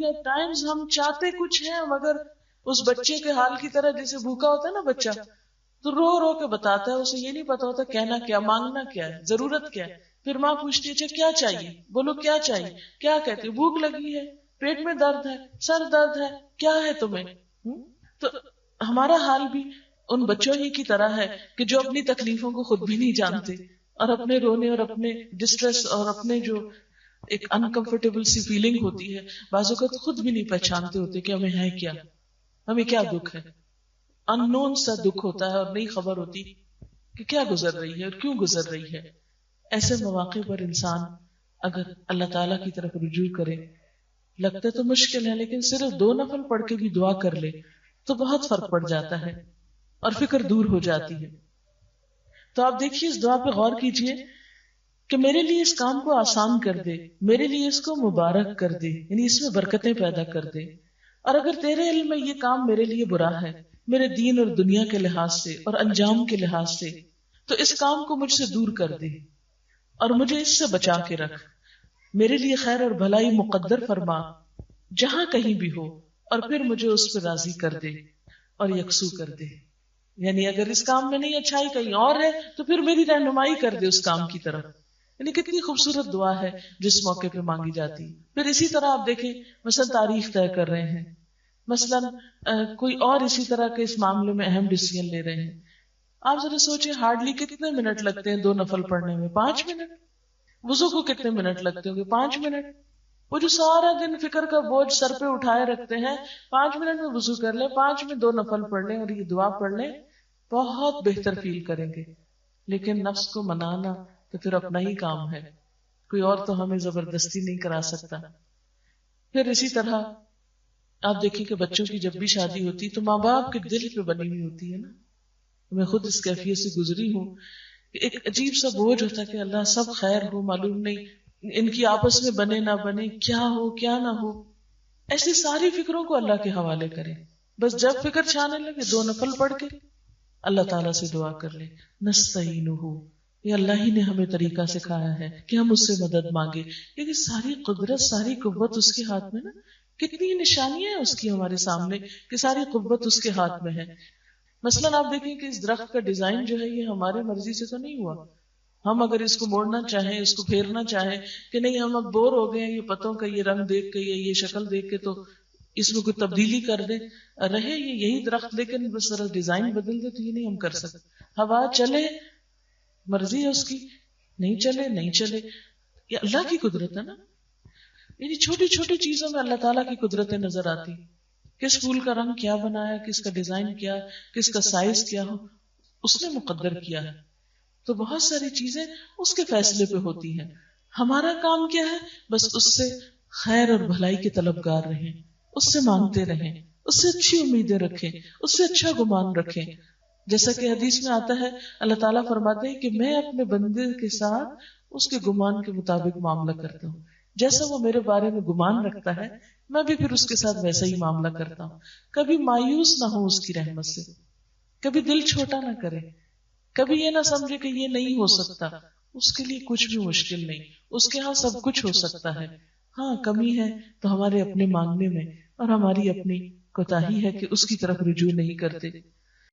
کیونکہ at Times ہم چاہتے کچھ ہیں مگر اس بچے کے حال کی طرح جیسے بھوکا ہوتا ہے نا بچہ تو رو رو کے بتاتا ہے، اسے یہ نہیں پتا ہوتا کہنا کیا، مانگنا کیا ہے، ضرورت کیا ہے. پھر ماں پوچھتی ہے اچھا کیا چاہیے، بولو کیا چاہیے، کیا کہتے ہو، بھوک لگی ہے، پیٹ میں درد ہے، سر درد ہے، کیا ہے تمہیں. تو ہمارا حال بھی ان بچوں ہی کی طرح ہے کہ جو اپنی تکلیفوں کو خود بھی نہیں جانتے اور اپنے رونے اور اپنے ڈسٹریس اور اپنے جو ایک انکمفرٹیبل سی فیلنگ ہوتی ہے بعض اوقات خود بھی نہیں پہچانتے ہوتے کہ ہمیں ہے کیا، ہمیں کیا دکھ ہے. ان نون سا دکھ ہوتا ہے اور نہیں خبر ہوتی کہ کیا گزر رہی ہے اور کیوں گزر رہی ہے. ایسے مواقع پر انسان اگر اللہ تعالیٰ کی طرف رجوع کرے، لگتا تو مشکل ہے لیکن صرف 2 نفل پڑھ کے بھی دعا کر لے تو بہت فرق پڑ جاتا ہے اور فکر دور ہو جاتی ہے. تو آپ دیکھیے اس دعا پہ غور کیجئے کہ میرے لیے اس کام کو آسان کر دے، میرے لیے اس کو مبارک کر دے، یعنی اس میں برکتیں پیدا کر دے. اور اگر تیرے علم میں یہ کام میرے لیے برا ہے، میرے دین اور دنیا کے لحاظ سے اور انجام کے لحاظ سے، تو اس کام کو مجھ سے دور کر دے اور مجھے اس سے بچا کے رکھ. میرے لیے خیر اور بھلائی مقدر فرما جہاں کہیں بھی ہو، اور پھر مجھے اس پہ راضی کر دے اور یکسو کر دے. یعنی اگر اس کام میں نہیں اچھائی کہیں اور ہے تو پھر میری رہنمائی کر دے اس کام کی طرف. یعنی کتنی خوبصورت دعا ہے جس موقع پہ مانگی جاتی. پھر اسی طرح آپ دیکھیں مثلا تاریخ طے کر رہے ہیں، مثلا کوئی اور اسی طرح کے اس معاملے میں اہم ڈیسیژن لے رہے ہیں. آپ ذرا سوچیں ہارڈلی کتنے منٹ لگتے ہیں 2 نفل پڑھنے میں؟ 5 منٹ. وضو کو کتنے منٹ لگتے ہوں گے؟ 5 منٹ. وہ جو سارا دن فکر کا بوجھ سر پہ اٹھائے رکھتے ہیں، 5 منٹ میں وضو کر لیں، 5 میں 2 نفل پڑھ لیں اور یہ دعا پڑھ لیں، بہت بہتر فیل کریں گے. لیکن نفس کو منانا تو پھر اپنا ہی کام ہے، کوئی اور تو ہمیں زبردستی نہیں کرا سکتا. پھر اسی طرح آپ دیکھیں کہ بچوں کی جب بھی شادی ہوتی تو ماں باپ کے دل پہ بنی ہوئی ہوتی ہے نا. میں خود اس کیفیت سے گزری ہوں کہ ایک عجیب سا بوجھ ہوتا کہ اللہ سب خیر ہو، معلوم نہیں ان کی آپس میں بنے نہ بنے، کیا ہو کیا نہ ہو. ایسی ساری فکروں کو اللہ کے حوالے کریں. بس جب فکر چھانے لگے 2 نفل پڑھ کے اللہ تعالیٰ سے دعا کر لیں. نستعینہ، یہ اللہ ہی نے ہمیں طریقہ سکھایا ہے کہ ہم اس سے مدد مانگے، کیونکہ ساری قدرت ساری قوت اس کے ہاتھ میں نا. کتنی نشانیاں ہیں اس کی ہمارے سامنے کہ ساری قوت اس کے ہاتھ میں ہے. مثلا آپ دیکھیں کہ اس درخت کا ڈیزائن جو ہے یہ ہمارے مرضی سے تو نہیں ہوا. ہم اگر اس کو موڑنا چاہیں، اس کو پھیرنا چاہیں کہ نہیں ہم اب بور ہو گئے ہیں یہ پتوں کا یہ رنگ دیکھ کے یا یہ شکل دیکھ کے، تو اس میں کوئی تبدیلی کر دیں، رہے یہ یہی درخت لیکن بس ذرا ڈیزائن بدل دے، تو یہ نہیں ہم کر سکتے. ہوا چلے مرضی ہے اس کی، نہیں چلے نہیں چلے، یہ اللہ کی قدرت ہے نا. یعنی چھوٹی چھوٹی چیزوں میں اللہ تعالیٰ کی قدرتیں نظر آتی. کس پھول کا رنگ کیا بنایا، کس کا ڈیزائن کیا، کس کا سائز کیا ہو، اس نے مقدر کیا ہے. تو بہت ساری چیزیں اس کے فیصلے پہ ہوتی ہیں. ہمارا کام کیا ہے؟ بس اس سے خیر اور بھلائی کے طلبگار رہیں، اس سے مانگتے رہیں، اس سے اچھی امیدیں رکھیں، اس سے اچھا گمان رکھیں. جیسا کہ حدیث میں آتا ہے اللہ تعالیٰ فرماتے ہیں کہ میں اپنے بندے کے ساتھ اس کے گمان کے مطابق معاملہ کرتا ہوں. جیسا وہ میرے بارے میں گمان رکھتا ہے میں بھی پھر اس کے ساتھ ویسا ہی معاملہ کرتا ہوں. کبھی مایوس نہ ہو اس کی رحمت سے، کبھی دل چھوٹا نہ کرے، کبھی یہ نہ سمجھے کہ یہ نہیں ہو سکتا. اس کے لیے کچھ بھی مشکل نہیں، اس کے ہاں سب کچھ ہو سکتا ہے. ہاں کمی ہے تو ہمارے اپنے مانگنے میں اور ہماری اپنی کوتاہی ہے کہ اس کی طرف رجوع نہیں کرتے.